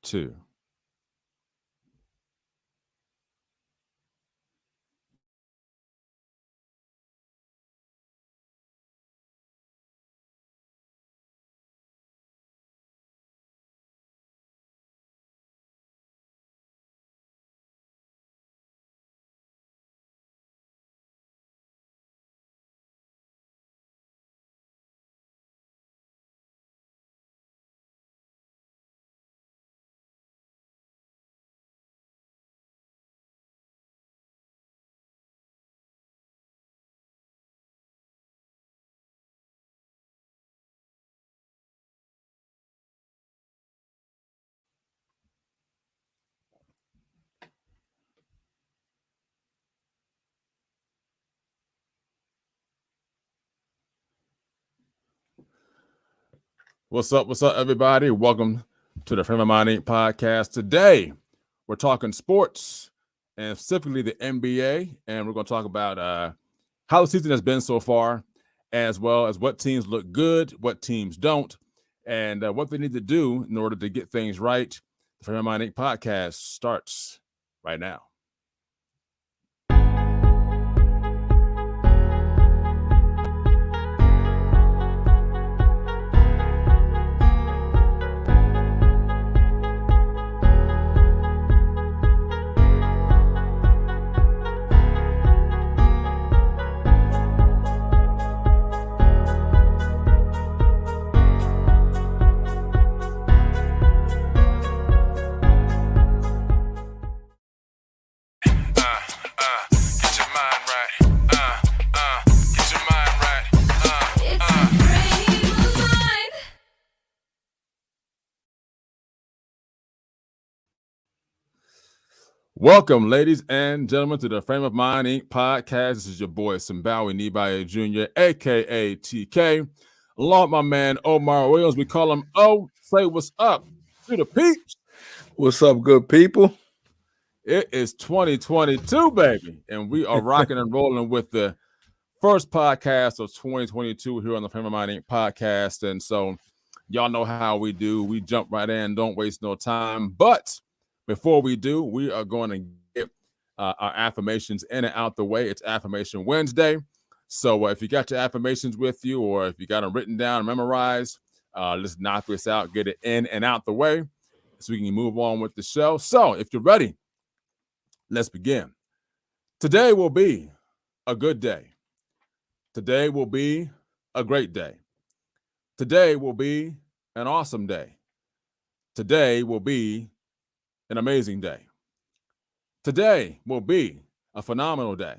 2. What's up? What's up, everybody? Welcome to the Frame of Mind Inc. podcast. Today, we're talking sports and specifically the NBA, and we're going to talk about how the season has been so far, as well as what teams look good, what teams don't, and what they need to do in order to get things right. The Frame of Mind Inc. podcast starts right now. Welcome, ladies and gentlemen, to the Frame of Mind Inc. podcast. This is your boy, Simbawi Nibaye Jr., a.k.a. TK, along with my man, Omar Williams. We call him O. Say what's up to the peeps. What's up, good people? It is 2022, baby, and we are rocking and rolling with the first podcast of 2022 here on the Frame of Mind Inc. podcast. And so y'all know how we do. We jump right in, don't waste no time. But before we do, we are going to get our affirmations in and out the way. It's Affirmation Wednesday. So if you got your affirmations with you, or if you got them written down and memorized, let's knock this out, get it in and out the way so we can move on with the show. So if you're ready, let's begin. Today will be a good day. Today will be a great day. Today will be an awesome day. Today will be an amazing day. Today will be a phenomenal day.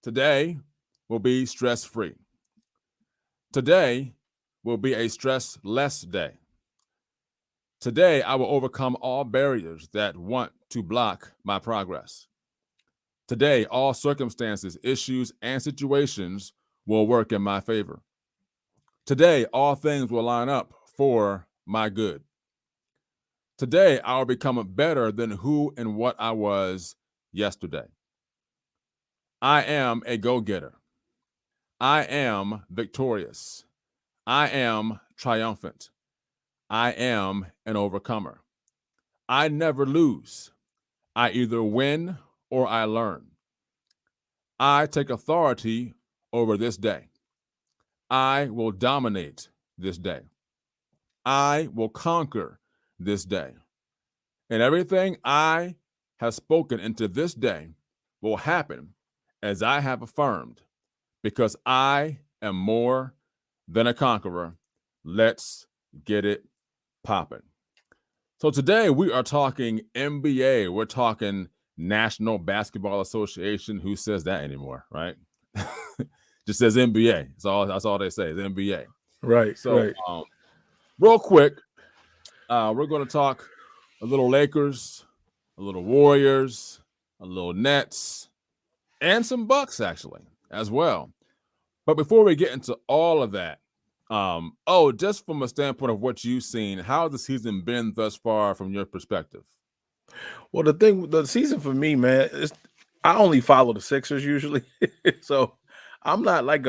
Today will be stress-free. Today will be a stress-less day. Today, I will overcome all barriers that want to block my progress. Today, all circumstances, issues, and situations will work in my favor. Today, all things will line up for my good. Today, I will become better than who and what I was yesterday. I am a go-getter. I am victorious. I am triumphant. I am an overcomer. I never lose. I either win or I learn. I take authority over this day. I will dominate this day. I will conquer this day. And everything I have spoken into this day will happen as I have affirmed, because I am more than a conqueror. Let's get it popping. So today we are talking NBA. We're talking National Basketball Association. Who says that anymore, right? Just says NBA. That's all they say is NBA. Right. So right. Real quick, we're going to talk a little Lakers, a little Warriors, a little Nets, and some Bucks actually as well. But before we get into all of that, just from a standpoint of what you've seen, how has the season been thus far from your perspective? Well, the season for me, man, I only follow the Sixers usually. So I'm not like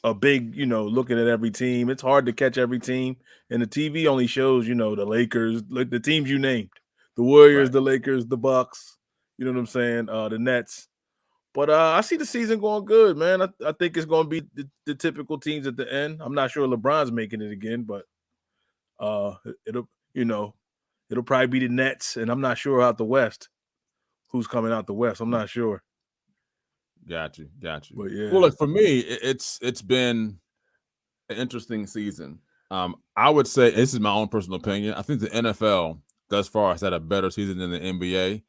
a big, looking at every team. It's hard to catch every team, and the TV only shows, the Lakers, like the teams you named, the Warriors, Right. the Lakers, the Bucks. You know what I'm saying? The Nets. But I see the season going good, man. I think it's going to be the typical teams at the end. I'm not sure LeBron's making it again, but it'll it'll probably be the Nets, and I'm not sure out the West who's coming out the West. I'm not sure. Got you. But yeah. Well, look, for me, it's been an interesting season. I would say this is my own personal opinion. I think the NFL thus far has had a better season than the NBA,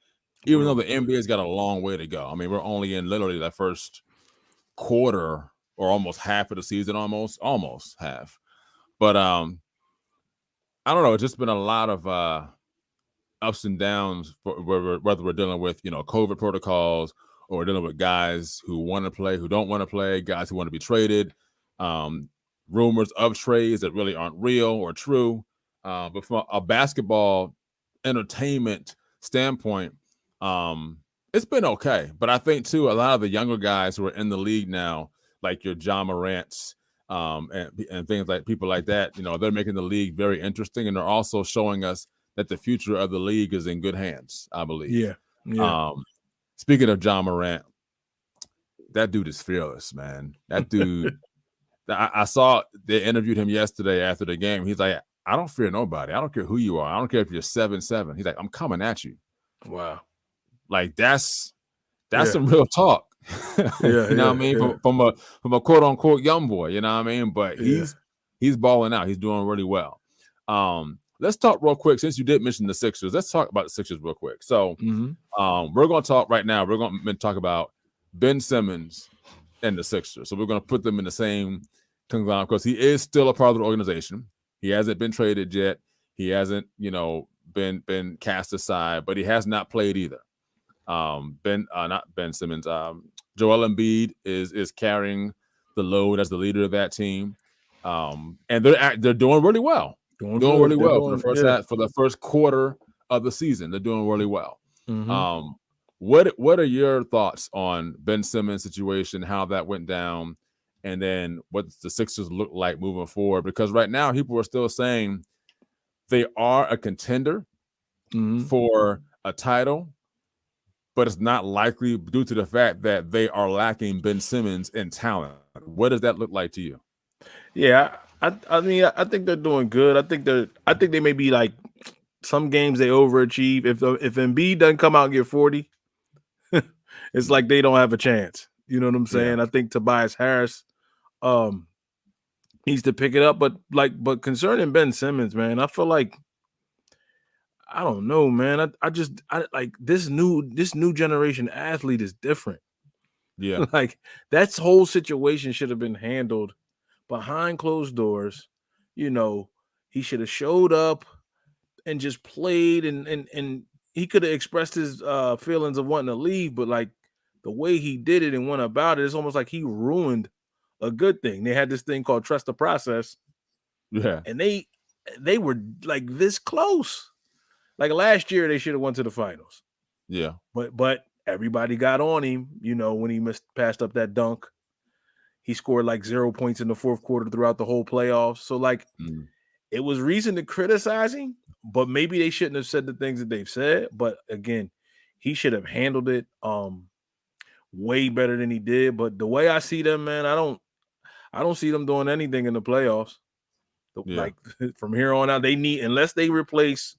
even though the NBA's got a long way to go. I mean, we're only in literally that first quarter or almost half of the season, almost half. But I don't know. It's just been a lot of ups and downs, whether we're dealing with COVID protocols or we're dealing with guys who want to play, who don't want to play, guys who want to be traded, rumors of trades that really aren't real or true. But from a basketball entertainment standpoint, it's been okay. But I think too, a lot of the younger guys who are in the league now, like your John Morant's, and things like people like that, they're making the league very interesting, and they're also showing us that the future of the league is in good hands, I believe. Yeah. Speaking of John Morant, that dude is fearless, man. That dude, I saw they interviewed him yesterday after the game. He's like, I don't fear nobody. I don't care who you are. I don't care if you're 7'7". He's like, I'm coming at you. Wow. Like that's some real talk. Yeah, you know what I mean? yeah. From a quote unquote young boy, you know what I mean? But he's balling out. He's doing really well. Let's talk real quick, since you did mention the Sixers. Let's talk about the Sixers real quick. So we're going to talk right now. We're going to talk about Ben Simmons and the Sixers. So we're going to put them in the same conglomerate because he is still a part of the organization. He hasn't been traded yet. He hasn't, been cast aside, but he has not played either. Not Ben Simmons. Joel Embiid is carrying the load as the leader of that team, and they're doing really well. Doing really well for the first half, for the first quarter of the season. They're doing really well. What are your thoughts on Ben Simmons' situation, how that went down, and then what the Sixers look like moving forward? Because right now, people are still saying they are a contender for a title, but it's not likely due to the fact that they are lacking Ben Simmons in talent. What does that look like to you? Yeah, I mean, I think they're doing good. I think they may be like some games they overachieve. If Embiid doesn't come out and get 40, it's like they don't have a chance. You know what I'm saying? Yeah. I think Tobias Harris needs to pick it up. But concerning Ben Simmons, man, I feel like I don't know, man. I like this new generation athlete is different. Yeah. Like that whole situation should have been handled behind closed doors. He should have showed up and just played, and he could have expressed his feelings of wanting to leave, but like the way he did it and went about it, it's almost like he ruined a good thing. They had this thing called trust the process. Yeah. And they were like this close. Like last year, they should have went to the finals. Yeah. But everybody got on him, when he passed up that dunk. He scored like 0 points in the fourth quarter throughout the whole playoffs. So like it was reason to criticize him, but maybe they shouldn't have said the things that they've said. But again, he should have handled it way better than he did. But the way I see them, man, I don't see them doing anything in the playoffs. Like from here on out, they need, unless they replace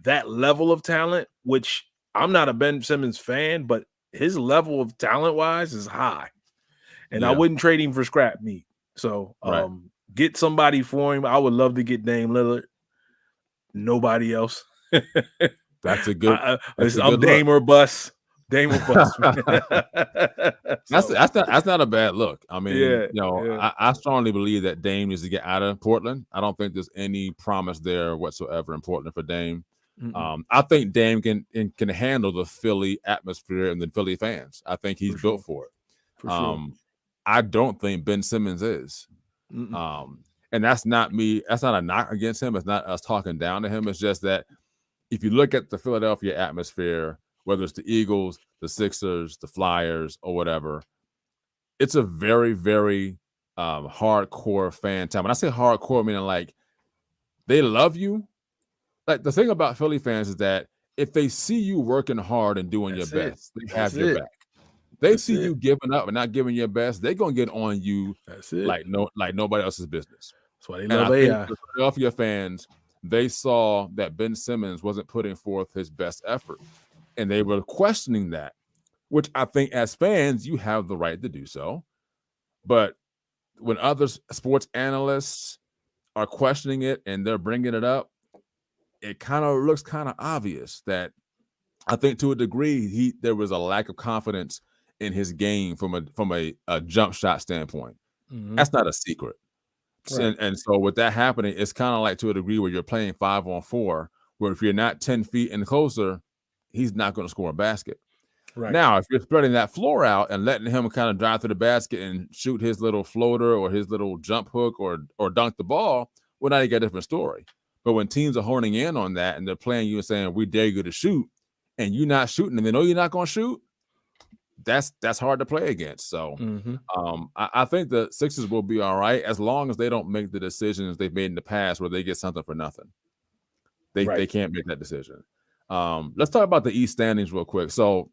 that level of talent, which I'm not a Ben Simmons fan, but his level of talent wise is high. And I wouldn't trade him for scrap meat. So get somebody for him. I would love to get Dame Lillard. Nobody else. That's a good. I'm Dame or bust. Dame or bust. That's not a bad look. I mean, I strongly believe that Dame needs to get out of Portland. I don't think there's any promise there whatsoever in Portland for Dame. I think Dame can handle the Philly atmosphere and the Philly fans. I think he's built for it. Sure. I don't think Ben Simmons is. And that's not me. That's not a knock against him. It's not us talking down to him. It's just that if you look at the Philadelphia atmosphere, whether it's the Eagles, the Sixers, the Flyers, or whatever, it's a very, very hardcore fan time. When I say hardcore, meaning like they love you. Like the thing about Philly fans is that if they see you working hard and doing your That's it. best, they That's have your it. back. They That's see it. you giving up and not giving your best, they're gonna get on you That's it. like nobody else's business. That's why they And love I think AI. the Philadelphia fans, they saw that Ben Simmons wasn't putting forth his best effort, and they were questioning that, which I think as fans, you have the right to do so. But when other sports analysts are questioning it and they're bringing it up, it kind of looks kind of obvious that I think to a degree there was a lack of confidence in his game from a jump shot standpoint. Mhm. That's not a secret. Right. And so with that happening, it's kind of like to a degree where you're playing 5-on-4, where if you're not 10 feet and closer, he's not going to score a basket. Right. Now, if you're spreading that floor out and letting him kind of drive to the basket and shoot his little floater or his little jump hook or dunk the ball, well, now you got a different story. But when teams are honing in on that and they're playing you and saying, we dare you to shoot, and you're not shooting and they know you're not going to shoot, that's hard to play against. So I think the Sixers will be all right as long as they don't make the decisions they've made in the past where they get something for nothing. They can't make that decision. Let's talk about the East standings real quick. So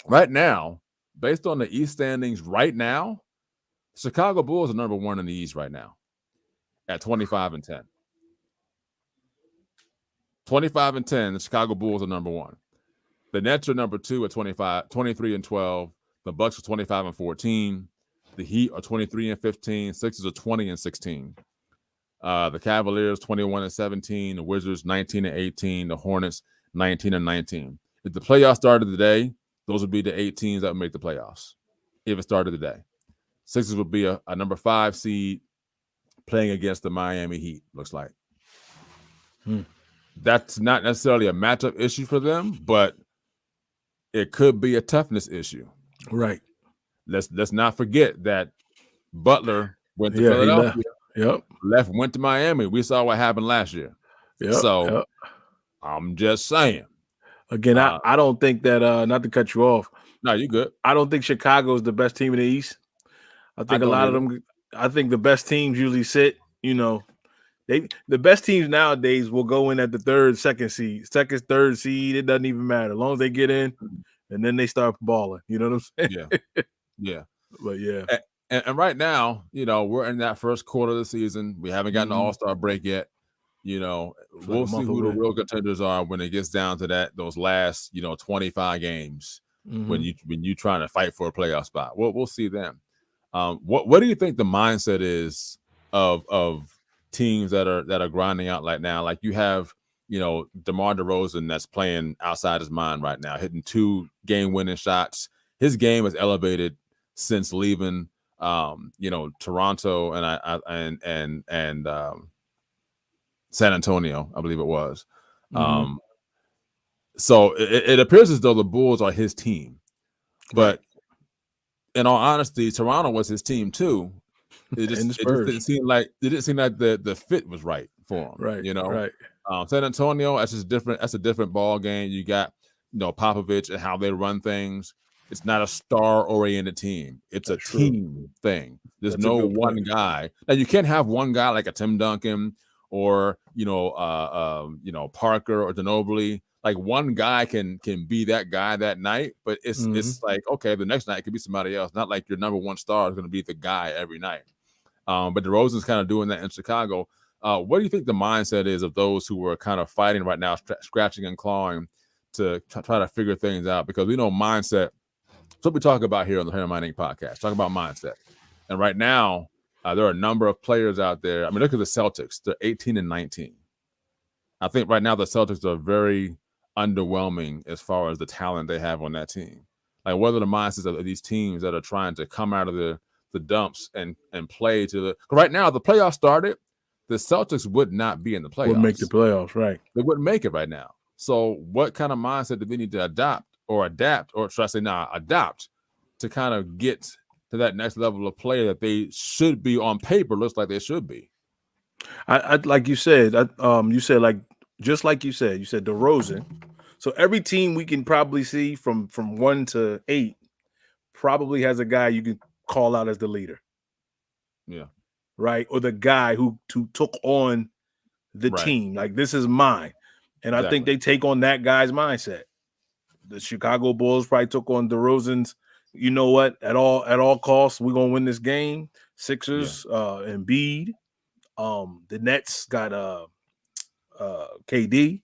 right now, based on the East standings right now, Chicago Bulls are number 1 in the East right now at 25-10. 25-10, the Chicago Bulls are number 1. The Nets are number 2 at 23-12. The Bucks are 25-14. The Heat are 23-15. Sixers are 20-16. The Cavaliers 21-17. The Wizards 19-18. The Hornets 19-19. If the playoffs started today, those would be the 8 teams that would make the playoffs. If it started today, Sixers would be a number 5 seed playing against the Miami Heat. Looks like that's not necessarily a matchup issue for them, but it could be a toughness issue. Right. Let's not forget that Butler went to Yeah, Philadelphia. Left. Went to Miami. We saw what happened last year. So I'm just saying. Again, I don't think that not to cut you off. No, you good. I don't think Chicago is the best team in the East. I think a lot of them. I think the best teams usually sit. The best teams nowadays will go in at the third seed. It doesn't even matter as long as they get in, and then they start balling. You know what I'm saying? Yeah. But yeah. And right now, we're in that first quarter of the season. We haven't gotten the All-Star break yet. We'll see who the real contenders are when it gets down to those last, 25 games when you trying to fight for a playoff spot. We'll see them. What do you think the mindset is of teams that are grinding out right now? Like you have, DeMar DeRozan that's playing outside his mind right now, hitting 2 game-winning shots. His game has elevated since leaving, Toronto and San Antonio, I believe it was. So it appears as though the Bulls are his team, but in all honesty, Toronto was his team too. It just didn't seem like the fit was right for him. Right. San Antonio, that's just different. That's a different ball game. You got Popovich and how they run things. It's not a star-oriented team. It's a team thing. There's no one guy. Now you can't have one guy like a Tim Duncan or Parker or Ginobili. Like one guy can be that guy that night, but it's like, okay, the next night it could be somebody else. Not like your number 1 star is going to be the guy every night. But DeRozan's kind of doing that in Chicago. What do you think the mindset is of those who are kind of fighting right now, scratching and clawing to try to figure things out? Because we know mindset. That's what we talk about here on the Hammer Mining podcast. Talk about mindset. And right now, there are a number of players out there. I mean, look at the Celtics. They're 18-19. I think right now the Celtics are very underwhelming as far as the talent they have on that team. Like, what are the mindsets of these teams that are trying to come out of the dumps and play to the – right now, the playoffs started, the Celtics would not be in the playoffs. Wouldn't make the playoffs, right. They wouldn't make it right now. So what kind of mindset do they need to adapt, or should I say adopt to kind of get to that next level of player that they should be on paper, looks like they should be? I like you said, you said DeRozan. So every team we can probably see from 1 to 8 probably has a guy you can call out as the leader. Yeah. Right. Or the guy who took on the team. Like, this is mine. And I think they take on that guy's mindset. The Chicago Bulls probably took on DeRozan's, you know what, at all costs, we're gonna win this game. Sixers, Embiid. The Nets got KD.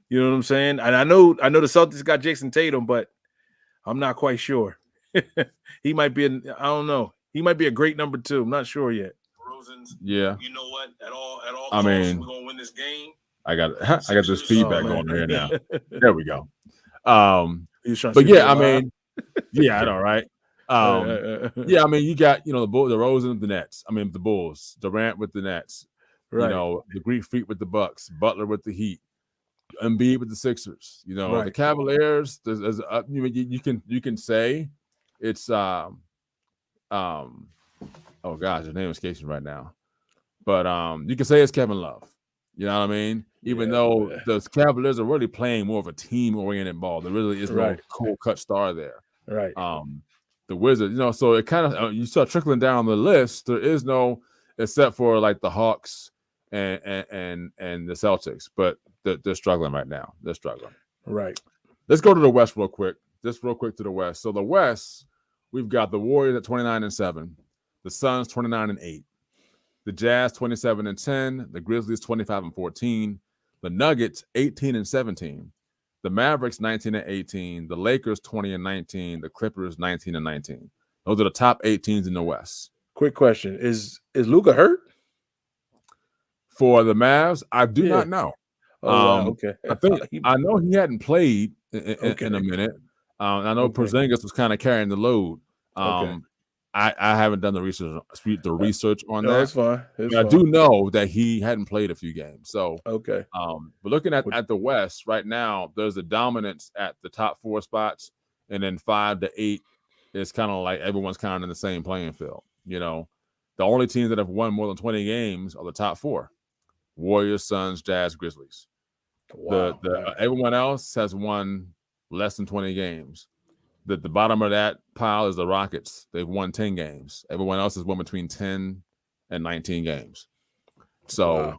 You know what I'm saying? And I know the Celtics got Jason Tatum, but I'm not quite sure. He might be I don't know. He might be a great number 2. I'm not sure yet. Yeah. You know what? At all I costs, mean, we're gonna win this game. I got this feedback going here now. There we go. But yeah, I mean, yeah, I know, right? Yeah, I mean, you got, the DeRozan, the Nets. I mean, the Bulls, Durant with the Nets, right. The Greek Freak with the Bucks, Butler with the Heat, Embiid with the Sixers. The Cavaliers. There's you can say it's oh gosh, his name escapes me right now, but you can say it's Kevin Love. You know what I mean? Even though the Cavaliers are really playing more of a team-oriented ball, there really is no cold-cut star there. Right. The Wizards, so it kind of you start trickling down the list. There is no, except for like the Hawks and the Celtics, but they're struggling right now. They're struggling. Right. Let's go to the West real quick. Just real quick to the West. So the West, we've got the Warriors at 29-7, the Suns 29-8. The Jazz 27-10, the Grizzlies 25-14, the Nuggets 18-17, the Mavericks 19-18, the Lakers 20-19, the Clippers 19-19. Those are the top 8 teams in the West. Quick question: Is Luka hurt? For the Mavs, I do not know. Oh, wow. Okay. I know he hadn't played in a minute. I know Porzingis was kind of carrying the load. I haven't done the research on that. That's fine. I do know that he hadn't played a few games. So but looking at the West right now, there's a dominance at the top 4 spots, and then 5 to 8 is kind of like everyone's kind of in the same playing field. The only teams that have won more than 20 games are the top 4: Warriors, Suns, Jazz, Grizzlies. Wow. Everyone else has won less than 20 games. The bottom of that pile is the Rockets. They've won 10 games. Everyone else has won between 10 and 19 games. So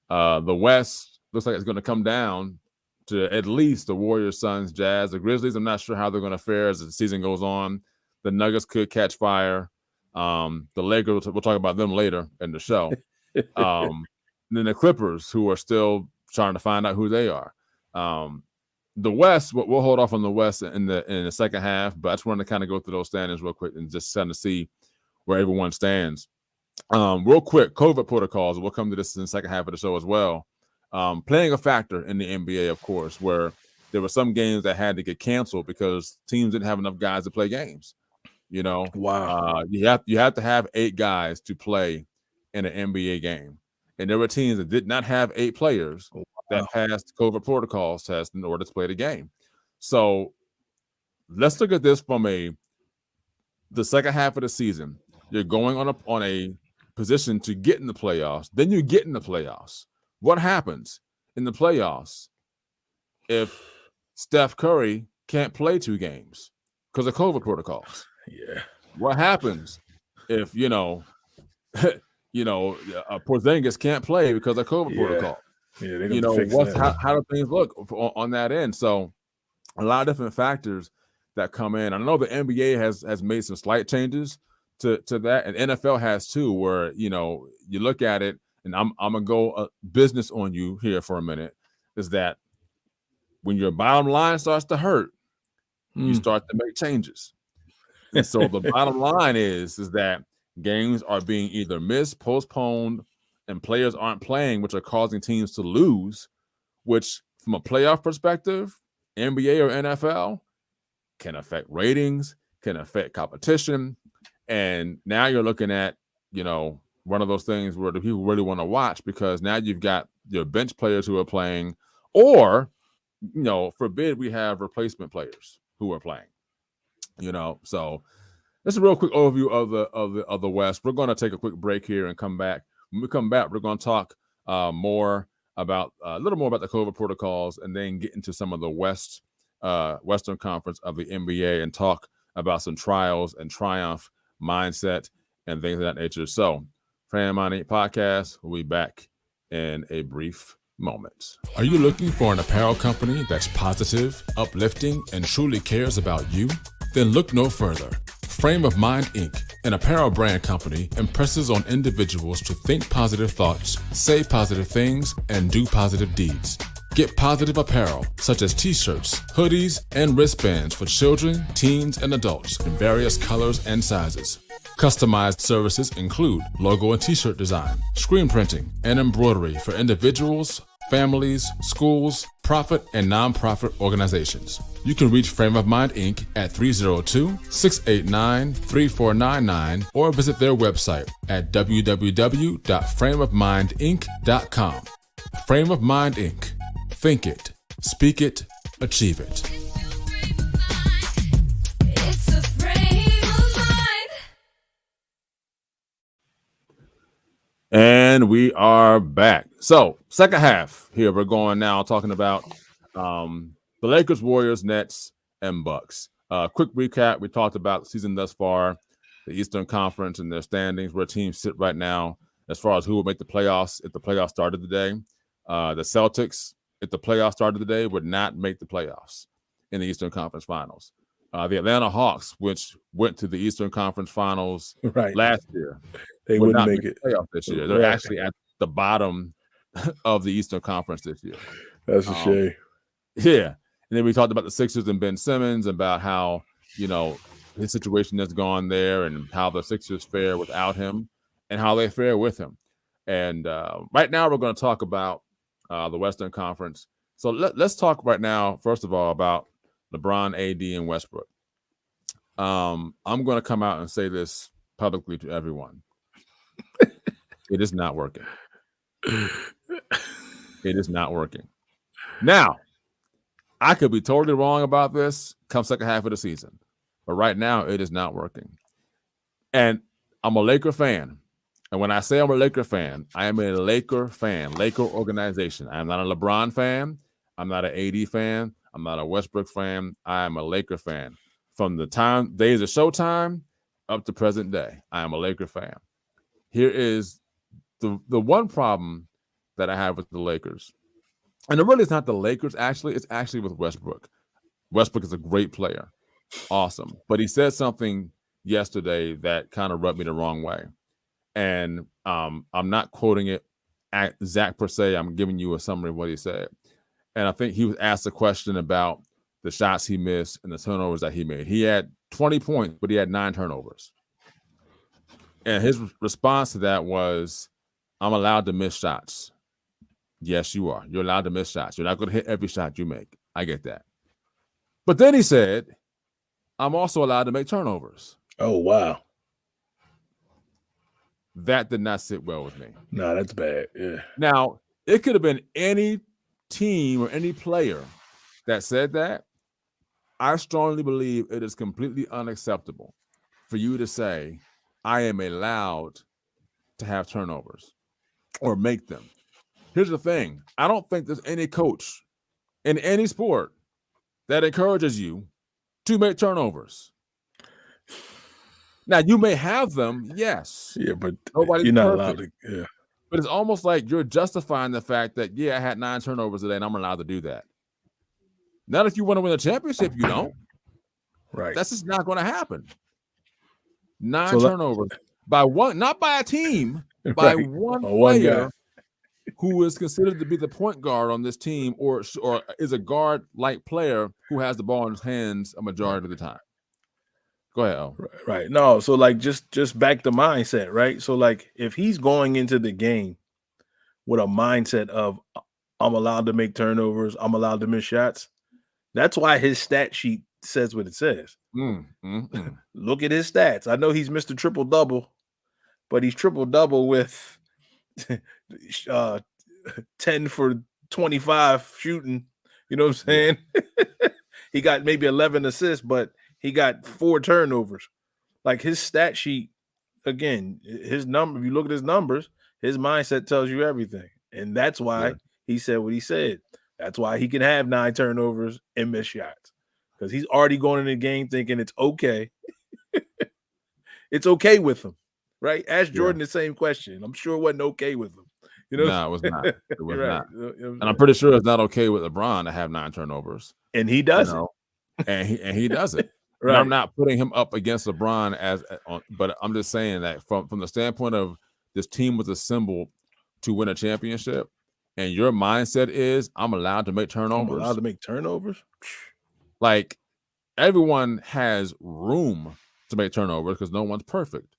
the West looks like it's going to come down to at least the Warriors, Suns, Jazz. The Grizzlies, I'm not sure how they're going to fare as the season goes on. The Nuggets could catch fire. The Lakers, we'll talk about them later in the show. And then the Clippers, who are still trying to find out who they are. The West, we'll hold off on the West in the second half, but I just wanted to kind of go through those standings real quick and just kind of see where everyone stands. Real quick, COVID protocols. We'll come to this in the second half of the show as well. Playing a factor in the NBA, of course, where there were some games that had to get canceled because teams didn't have enough guys to play games. Wow. You have to have 8 guys to play in an NBA game, and there were teams that did not have 8 players that passed COVID protocols test in order to play the game. So let's look at this from the second half of the season. You're going on a position to get in the playoffs. Then you get in the playoffs. What happens in the playoffs if Steph Curry can't play 2 games because of COVID protocols? Yeah. What happens if Porzingis can't play because of COVID protocol? Yeah, how do things look on that end? So a lot of different factors that come in. I know the NBA has made some slight changes to that, and NFL has too, where you look at it, and I'm gonna go business on you here for a minute, is that when your bottom line starts to hurt, you start to make changes. And so the bottom line is that games are being either missed, postponed, and players aren't playing, which are causing teams to lose, which from a playoff perspective, NBA or NFL, can affect ratings, can affect competition. And now you're looking at, one of those things where the people really want to watch, because now you've got your bench players who are playing, or, forbid we have replacement players who are playing, So that's a real quick overview of the West. We're going to take a quick break here and come back. When we come back, we're going to talk a little more about the COVID protocols, and then get into some of the Western Conference of the NBA and talk about some trials and triumph mindset and things of that nature. So Fan Money Podcast. We'll be back in a brief moment. Are you looking for an apparel company that's positive, uplifting, and truly cares about you? Then look no further. Frame of Mind Inc., an apparel brand company, impresses on individuals to think positive thoughts, say positive things, and do positive deeds. Get positive apparel, such as t-shirts, hoodies, and wristbands for children, teens, and adults in various colors and sizes. Customized services include logo and t-shirt design, screen printing, and embroidery for individuals, families, schools, profit, and nonprofit organizations. You can reach Frame of Mind Inc. at 302-689-3499 or visit their website at www.frameofmindinc.com. Frame of Mind Inc. Think it, speak it, achieve it. It's a frame of mind. And we are back. So, second half here, we're going now talking about the Lakers, Warriors, Nets, and Bucks. Quick recap. We talked about the season thus far, the Eastern Conference and their standings, where teams sit right now as far as who will make the playoffs if the playoffs started today. The Celtics, if the playoffs started today, would not make the playoffs in the Eastern Conference Finals. The Atlanta Hawks, which went to the Eastern Conference Finals last year, they would wouldn't not make it playoff this year. They're actually at the bottom of the Eastern Conference this year. That's a shame. Yeah. And then we talked about the Sixers and Ben Simmons, about how, his situation has gone there and how the Sixers fare without him and how they fare with him. And right now we're going to talk about the Western Conference. So let's talk right now, first of all, about LeBron, AD, and Westbrook. I'm going to come out and say this publicly to everyone. It is not working. It is not working. Now, I could be totally wrong about this come second half of the season, but right now it is not working. And I'm a Laker fan. And when I say I'm a Laker fan, I am a Laker fan, Laker organization. I am not a LeBron fan. I'm not an AD fan. I'm not a Westbrook fan. I am a Laker fan. From the days of Showtime up to present day, I am a Laker fan. Here is the one problem that I have with the Lakers. And it really is not the Lakers, actually. It's actually with Westbrook. Westbrook is a great player. Awesome. But he said something yesterday that kind of rubbed me the wrong way. And I'm not quoting it exact per se. I'm giving you a summary of what he said. And I think he was asked a question about the shots he missed and the turnovers that he made. He had 20 points, but he had 9 turnovers. And his response to that was, I'm allowed to miss shots. Yes, you are. You're allowed to miss shots. You're not going to hit every shot you make. I get that. But then he said, I'm also allowed to make turnovers. Oh, wow. That did not sit well with me. No, that's bad. Yeah. Now, it could have been any team or any player that said that. I strongly believe it is completely unacceptable for you to say, I am allowed to have turnovers or make them. Here's the thing. I don't think there's any coach in any sport that encourages you to make turnovers. Now, you may have them, yes. Yeah, but nobody's you're not perfect. allowed to. Yeah. But it's almost like you're justifying the fact that, I had 9 turnovers today and I'm allowed to do that. Not if you want to win a championship, you don't. Right. That's just not going to happen. 9 turnovers by one, not by a team, by one player who is considered to be the point guard on this team or is a guard-like player who has the ball in his hands a majority of the time. Go ahead, Al. Right. No, so like just back the mindset, right? So like if he's going into the game with a mindset of I'm allowed to make turnovers, I'm allowed to miss shots, that's why his stat sheet says what it says. Look at his stats. I know he's Mr. Triple-Double, but he's triple-double with 10 for 25 shooting. You know what I'm saying? He got maybe 11 assists, but he got 4 turnovers. Like his stat sheet, again, his number, if you look at his numbers, his mindset tells you everything. And that's why he said what he said. That's why he can have 9 turnovers and miss shots. Because he's already going in the game thinking it's okay. It's okay with him. right? Ask Yeah. Jordan the same question. I'm sure it wasn't okay with him. You know, No, it was not. It was right? not. You know what I'm And I'm saying? pretty sure it's not okay with LeBron to have 9 turnovers. And he You does it, know, and he does it. And right? I'm not putting him up against LeBron but I'm just saying that from the standpoint of this team was assembled to win a championship, and your mindset is I'm allowed to make I'm allowed turnovers. to make turnovers. Like everyone has room to make turnovers because no one's perfect.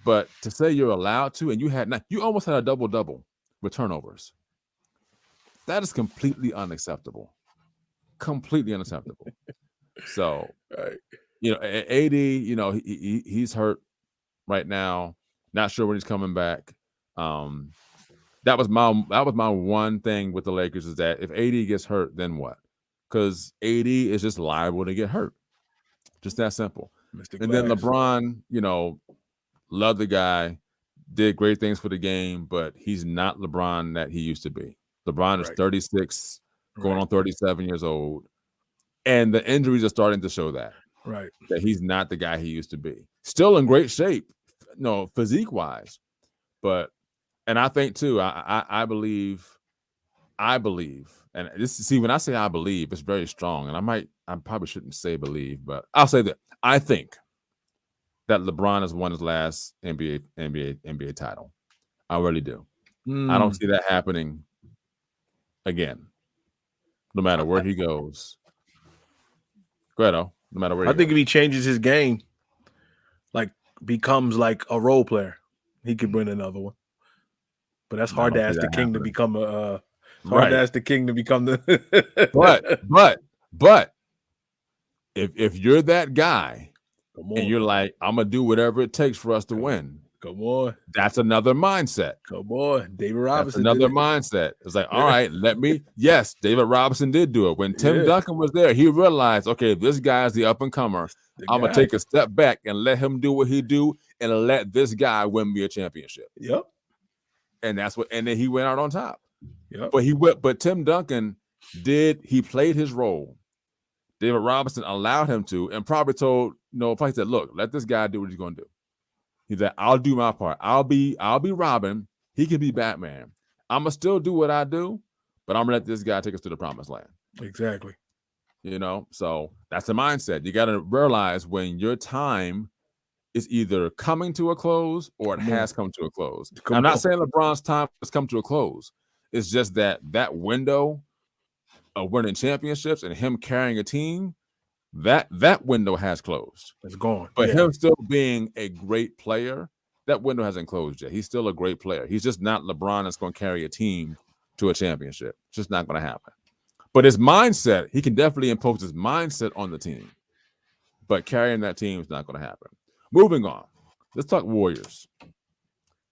But to say you're allowed to, and you almost had a double-double with turnovers. That is completely unacceptable. Completely unacceptable. So, Right. AD, he's hurt right now. Not sure when he's coming back. That was my one thing with the Lakers is that if AD gets hurt, then what? Because AD is just liable to get hurt. Just that simple. Mr. And then Glass. LeBron, love the guy, did great things for the game, but he's not LeBron that he used to be. LeBron is Right. 36, going Right. on 37 years old. And the injuries are starting to show that Right. he's not the guy he used to be. Still in great shape, physique-wise. And I think too, I believe, and when I say I believe, it's very strong. And I probably shouldn't say believe, but I'll say that I think that LeBron has won his last NBA title. I really do. I don't see that happening again, no matter where he goes. Guido, no matter where I think if he changes his game, like becomes like a role player, he could win another one. But that's hard to ask the king to become a. Hard to ask the king to become the. but if you're that guy, Come on, and you're like, I'm gonna do whatever it takes for us to win. Come on, that's another mindset. Come on, David Robinson. That's another mindset. It's like, all right, yes, David Robinson did do it. When Tim Duncan was there, he realized, okay, this guy's the up and comer. I'm gonna take a step back and let him do what he do, and let this guy win me a championship. Yep. And then he went out on top. Yep. But Tim Duncan he played his role. David Robinson allowed him to, and probably told, probably said, look, let this guy do what he's gonna do. He's like, I'll do my part. I'll be Robin. He can be Batman. I'm gonna still do what I do, but I'm gonna let this guy take us to the promised land. Exactly. So that's the mindset. You got to realize when your time is either coming to a close or it has come to a close. I'm not saying LeBron's time has come to a close. It's just that window of winning championships and him carrying a team, that window has closed. It's gone. But him still being a great player, that window hasn't closed yet. He's still a great player. He's just not LeBron that's going to carry a team to a championship. It's just not going to happen. But his mindset, he can definitely impose his mindset on the team. But carrying that team is not going to happen. Moving on. Let's talk Warriors.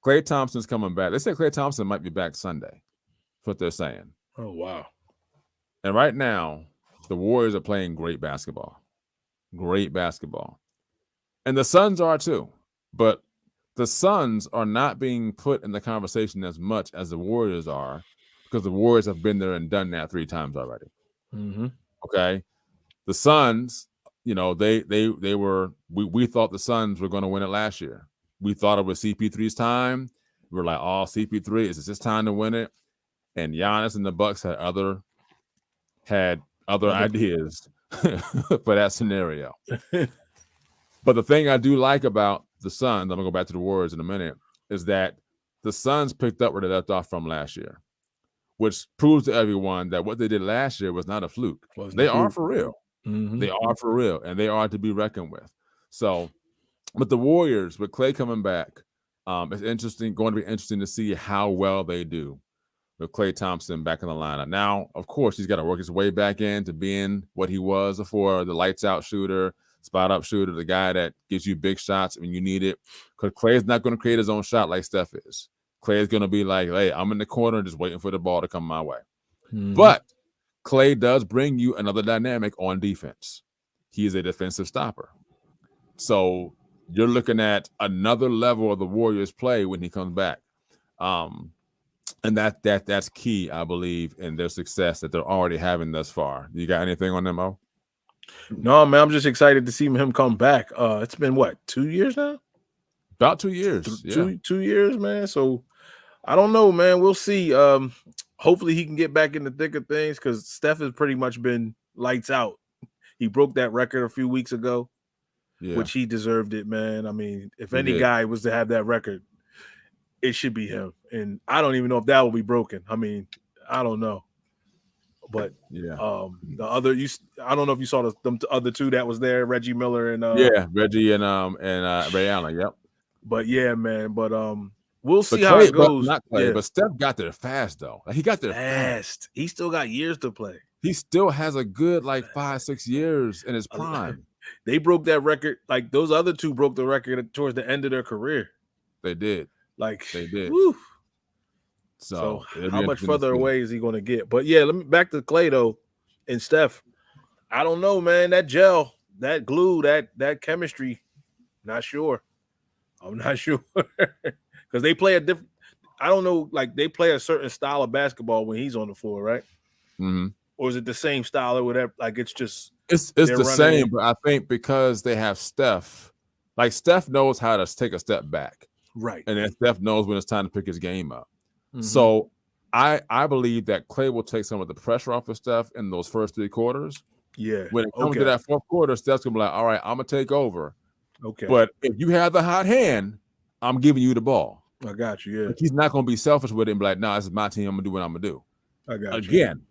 Klay Thompson's coming back. They say Klay Thompson might be back Sunday. That's what they're saying. Oh, wow. And right now, the Warriors are playing great basketball. Great basketball. And the Suns are too. But the Suns are not being put in the conversation as much as the Warriors are, because the Warriors have been there and done that 3 times already. Mm-hmm. Okay. The Suns, they were, we thought the Suns were going to win it last year. We thought it was CP3's time. We were like, oh, CP3, is this time to win it? And Giannis and the Bucks had other ideas for that scenario. But the thing I do like about the Suns, I'm going to go back to the Warriors in a minute, is that the Suns picked up where they left off from last year, which proves to everyone that what they did last year was not a fluke. They are for real. Mm-hmm. They are for real, and they are to be reckoned with. So, but the Warriors, with Klay coming back, it's going to be interesting to see how well they do with Klay Thompson back in the lineup. Now, of course, he's got to work his way back into being what he was before, the lights-out shooter, spot-up shooter, the guy that gives you big shots when you need it. Because Klay is not going to create his own shot like Steph is. Klay is going to be like, hey, I'm in the corner just waiting for the ball to come my way. Mm-hmm. But Klay does bring you another dynamic on defense. He is a defensive stopper. So you're looking at another level of the Warriors play when he comes back. And that's key, I believe, in their success that they're already having thus far. You got anything on them, Mo? No, man, I'm just excited to see him come back. It's been what, 2 years now? About 2 years. Yeah. 2 years, man. So I don't know, man. We'll see. Hopefully he can get back in the thick of things because Steph has pretty much been lights out. He broke that record a few weeks ago, Yeah. which he deserved it, man. I mean, if He any did. guy was to have that record, it should be him. And I don't even know if that will be broken. I mean, I don't know. But Yeah. the other I don't know if you saw them other two that was there, Reggie Miller and Yeah. Reggie and Ray Allen. Yep. But yeah, man. But we'll see But how Clay, it goes. not Clay, Yeah. but Steph got there fast though. Like, he got there fast. He still got years to play. He still has a good 5-6 years in his prime. They broke that record. Like those other two broke the record towards the end of their career. They did. Like They did. whew. So it'll be how much interesting to further see. away is he going to get? But yeah, let me back to Clay though and Steph. I don't know, man. That gel, that glue, that chemistry, not sure. I'm not sure because they play a different. I don't know, like they play a certain style of basketball when he's on the floor, right? Mm-hmm. Or is it the same style or whatever? Like it's just It's they're the running same, in. but I think because they have Steph, like Steph knows how to take a step back, right. and then Steph knows when it's time to pick his game up. Mhm. So I believe that Clay will take some of the pressure off of Steph in those first 3 quarters. yeah, When it comes to okay, that fourth quarter, Steph's gonna be like, "All right, I'm gonna take over." okay, But if you have the hot hand, I'm giving you the ball. I got you. Yeah, Like, he's not gonna be selfish with it and be like, "No, this is my team. I'm gonna do what I'm gonna do." I got you. Again,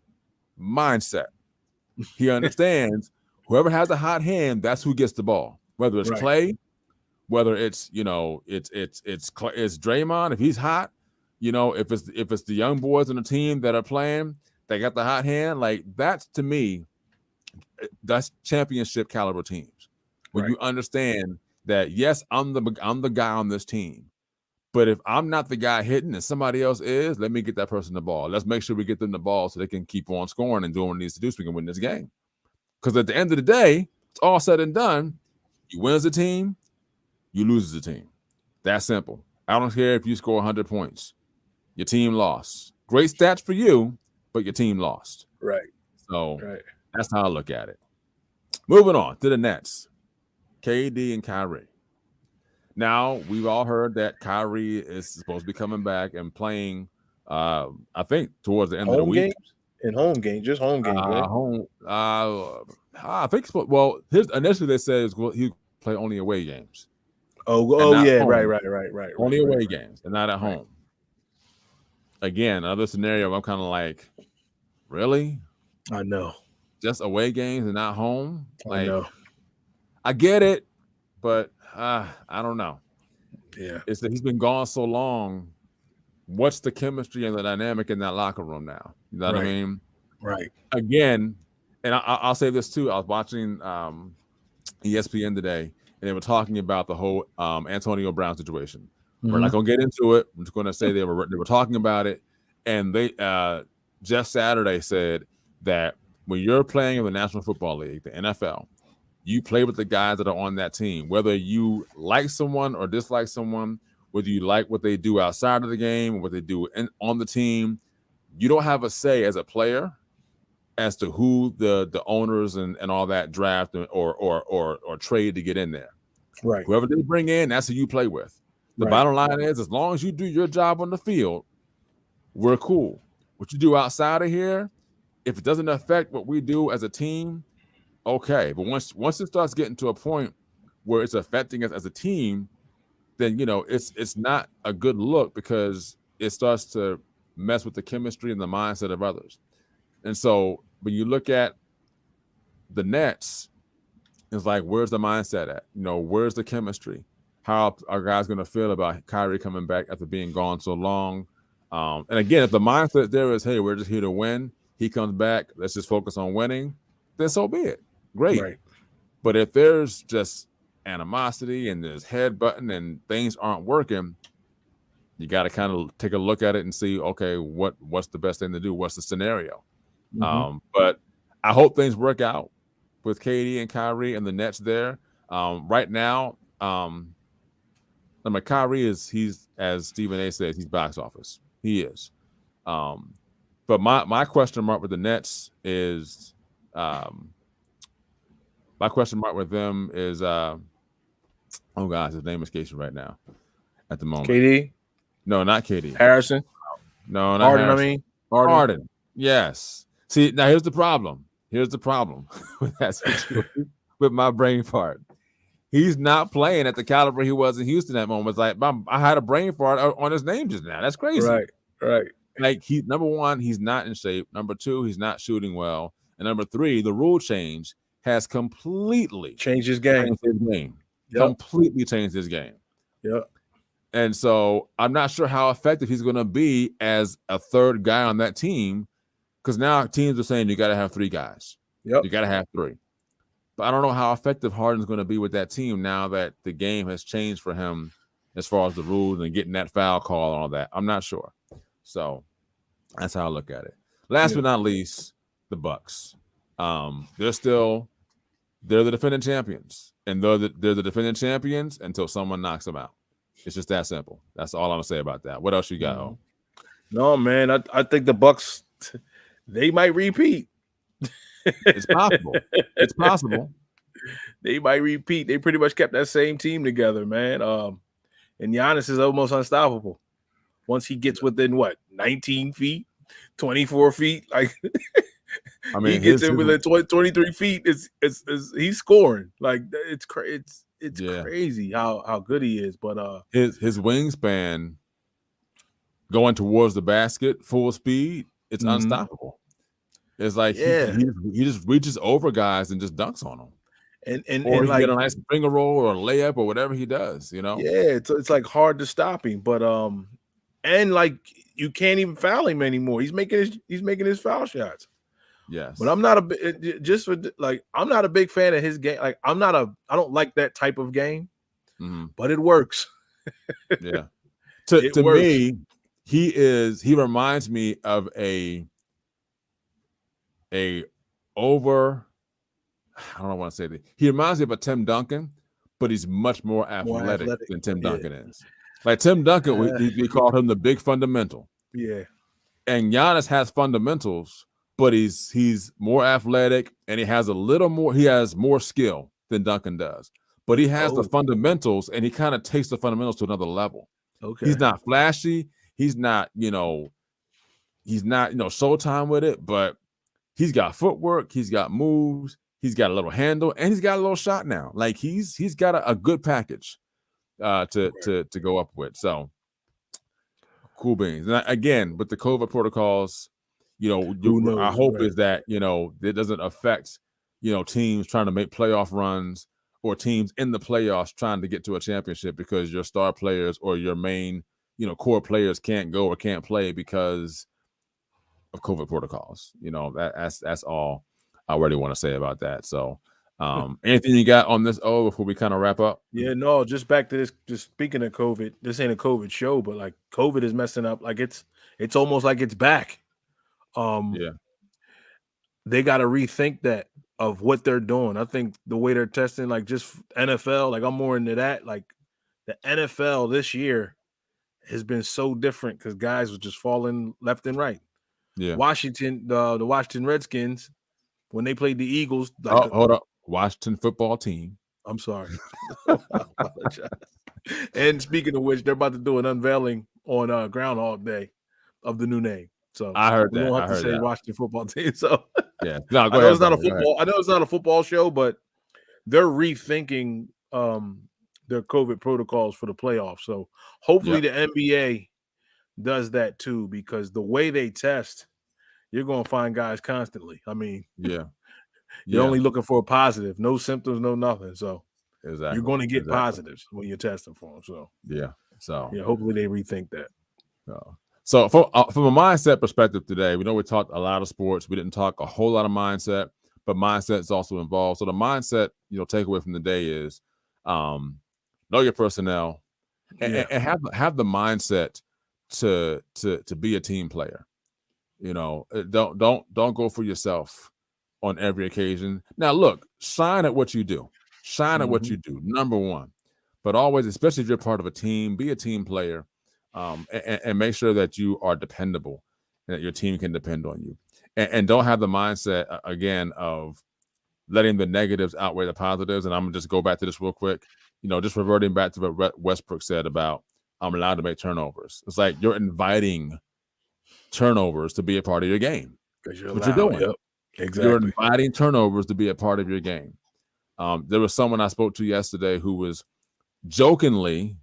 mindset. He understands whoever has a hot hand, that's who gets the ball. Whether it's Right. Clay, whether it's it's Draymond, if he's hot, if it's the young boys on the team that are playing, they got the hot hand. Like that's to me, that's championship caliber teams. When Right. you understand that, yes, I'm the guy on this team. But if I'm not the guy hitting and somebody else is, let me get that person the ball. Let's make sure we get them the ball so they can keep on scoring and doing what it needs to do so we can win this game. Because at the end of the day, it's all said and done. You win as a team, you lose as a team. That simple. I don't care if you score 100 points. Your team lost. Great stats for you, but your team lost. Right, So right. that's how I look at it. Moving on to the Nets. KD and Kyrie. Now, we've all heard that Kyrie is supposed to be coming back and playing, I think, towards the end of the Home week. games and home games, just home games. Right? Home. I think. Initially they said he'd play only away games, Oh yeah, home. right. only right, away right. games, and not at Right. home. Again, another scenario. I'm kind of like, really, I know. just away games and not home? I Like, know. I get it, but I don't know. Yeah. It's that he's been gone so long. What's the chemistry and the dynamic in that locker room now? You know what I Right. mean? Right. Again, and I'll say this too. I was watching ESPN today, and they were talking about the whole Antonio Brown situation. We're not going to get into it. I'm just going to say they were talking about it, and they just Saturday said that when you're playing in the National Football League, the NFL, you play with the guys that are on that team. Whether you like someone or dislike someone, whether you like what they do outside of the game or what they do on the team, you don't have a say as a player as to who the owners and all that draft or trade to get in there. Right. Whoever they bring in, that's who you play with. The Right. bottom line is, as long as you do your job on the field, we're cool. What you do outside of here, if it doesn't affect what we do as a team, okay. But once it starts getting to a point where it's affecting us as a team, then it's not a good look because it starts to mess with the chemistry and the mindset of others. And so when you look at the Nets, it's like, where's the mindset at? Where's the chemistry? How are guys going to feel about Kyrie coming back after being gone so long? And again, if the mindset there is, hey, we're just here to win, he comes back, let's just focus on winning, then so be it. Great. Right. But if there's just animosity and there's headbutting and things aren't working, you got to kind of take a look at it and see, okay, what's the best thing to do? What's the scenario? But I hope things work out with KD and Kyrie and the Nets there. Right now, Kyrie he's, as Stephen A says, he's box office. He is. But my question mark with the Nets is, my question mark with them is Oh gosh, his name escapes me right now. At the moment, KD, no, not KD. Harrison, No, not Harden. Harrison. I mean, Harden. Harden. Yes. See, now here's the problem. Here's the problem with that situation, with my brain fart. He's not playing at the caliber he was in Houston at moment. It's like I had a brain fart on his name just now. That's crazy. Right. Like number one, he's not in shape. Number two, he's not shooting well. And number three, the rule change has completely Change his game. changed his game. Yep. Completely changed his game. Yep. And so I'm not sure how effective he's going to be as a third guy on that team, because now teams are saying you got to have three guys. Yep. You got to have three. But I don't know how effective Harden's going to be with that team now that the game has changed for him as far as the rules and getting that foul call and all that. I'm not sure. So that's how I look at it. Last but not least, the Bucks. They're the defending champions, and they're the defending champions until someone knocks them out. It's just that simple. That's all I'm gonna say about that. What else you got? Oh? No, man. I think the Bucks, they might repeat. It's possible. It's possible. They might repeat. They pretty much kept that same team together, man. And Giannis is almost unstoppable once he gets within 19 feet, 24 feet. Like, I mean, he gets in within 23 feet. It's he's scoring. Like, it's crazy how good he is. But his wingspan going towards the basket full speed, it's unstoppable. It's like he just reaches over guys and just dunks on them. And he get a nice finger roll or a layup or whatever he does, you know. Yeah, it's like hard to stop him, but and like you can't even foul him anymore. He's making his foul shots. Yes, but I'm not I'm not a big fan of his game. Like I don't like that type of game, but it works. Yeah, to me, he reminds me of a over. I don't want to say that. He reminds me of a Tim Duncan, but he's much more athletic than Tim Duncan is. Like Tim Duncan, we called him the big fundamental. Yeah. And Giannis has fundamentals, but he's more athletic and he has more skill than Duncan does. But he has the fundamentals, and he kind of takes the fundamentals to another level. Okay. He's not flashy. He's not Showtime with it, but he's got footwork, he's got moves. He's got a little handle, and he's got a little shot now. Like he's got a good package to go up with. So cool beans. And again, with the COVID protocols, our hope is that it doesn't affect teams trying to make playoff runs or teams in the playoffs trying to get to a championship because your star players or your main core players can't go or can't play because of COVID protocols. That's all I already want to say about that. So anything you got on this before we kind of wrap up? Yeah, no, just back to this. Just speaking of COVID, this ain't a COVID show, but like COVID is messing up. Like it's almost like it's back. They got to rethink that of what they're doing. I think the way they're testing, like just NFL, like I'm more into that. Like the NFL this year has been so different because guys were just falling left and right. Yeah, Washington, the Washington Redskins, when they played the Eagles. Hold up. Washington football team. I'm sorry. I apologize. And speaking of which, they're about to do an unveiling on Groundhog Day of the new name. So I heard that. We don't have to say Washington football team. So yeah, no, I know it's not a football. I know it's not a football show, but they're rethinking their COVID protocols for the playoffs. So hopefully the NBA does that too, because the way they test, you're going to find guys constantly. I mean, you're only looking for a positive, no symptoms, no nothing. So you're going to get positives when you're testing for them. So hopefully they rethink that. So from a mindset perspective today, we know we talked a lot of sports. We didn't talk a whole lot of mindset, but mindset is also involved. So the mindset, takeaway from the day is know your personnel and have the mindset to be a team player. Don't go for yourself on every occasion. Now, look, shine at what you do. Shine at what you do, number one. But always, especially if you're part of a team, be a team player and make sure that you are dependable and that your team can depend on you. And don't have the mindset, again, of letting the negatives outweigh the positives. And I'm going to just go back to this real quick. just reverting back to what Westbrook said about I'm allowed to make turnovers. It's like you're inviting turnovers to be a part of your game. Because That's what you're doing. Yep. Exactly. You're inviting turnovers to be a part of your game. There was someone I spoke to yesterday who was jokingly,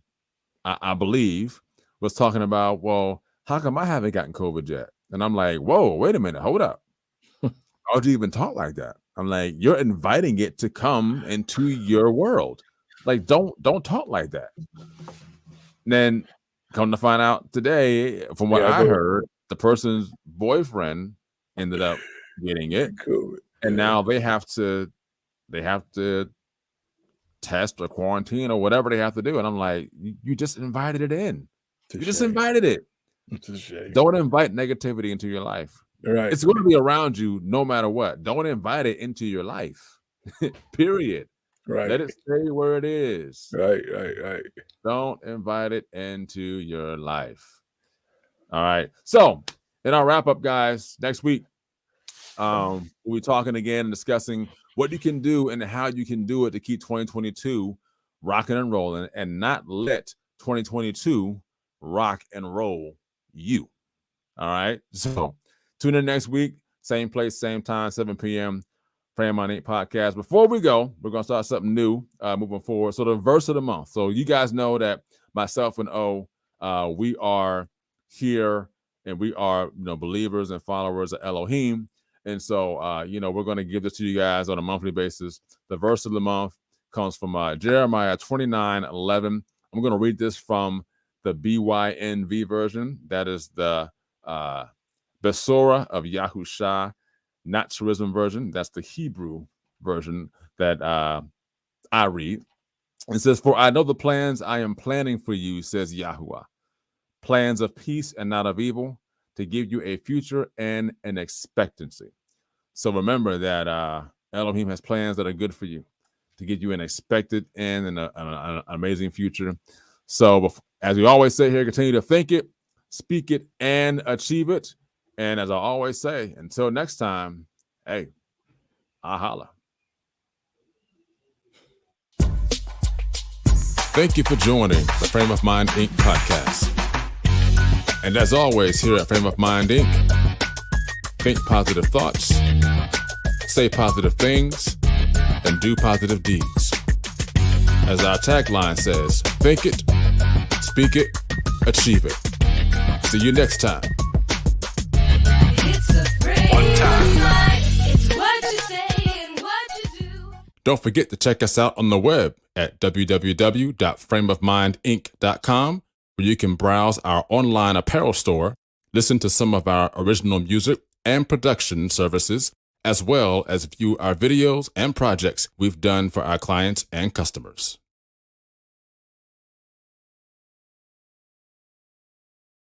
I believe, was talking about, well, how come I haven't gotten COVID yet? And I'm like, whoa, wait a minute, hold up. How would you even talk like that? I'm like, you're inviting it to come into your world. Like, don't talk like that. And then come to find out today, from what I heard, the person's boyfriend ended up getting it, and now they have to test or quarantine or whatever they have to do. And I'm like, you just invited it in. You just invited it. Don't invite negativity into your life. Right. It's going to be around you no matter what. Don't invite it into your life. Period. Right. Let it stay where it is. Right. Don't invite it into your life. All right. So in our wrap up, guys, next week, we'll be talking again and discussing what you can do and how you can do it to keep 2022 rocking and rolling and not let 2022 rock and roll you. All right. So tune in next week, same place, same time, 7 p.m. Frame of Mind Inc. podcast. Before we go, we're going to start something new moving forward. So the verse of the month. So you guys know that myself and O, we are here and we are, believers and followers of Elohim. And so, we're going to give this to you guys on a monthly basis. The verse of the month comes from Jeremiah 29:11. I'm going to read this from the BYNV version. That is the Besorah of Yahusha, not Charism version. That's the Hebrew version that I read. It says, "For I know the plans I am planning for you, says Yahuwah, plans of peace and not of evil, to give you a future and an expectancy." So remember that Elohim has plans that are good for you, to give you an expected and an amazing future. So as we always say here, continue to think it, speak it, and achieve it. And as I always say, until next time, hey, I holla. Thank you for joining the Frame of Mind Inc. podcast. And as always, here at Frame of Mind Inc., think positive thoughts, say positive things, and do positive deeds. As our tagline says, think it, speak it, achieve it. See you next time. It's a frame of mind. It's what you say and what you do. Don't forget to check us out on the web at www.frameofmindinc.com, where you can browse our online apparel store, listen to some of our original music and production services, as well as view our videos and projects we've done for our clients and customers.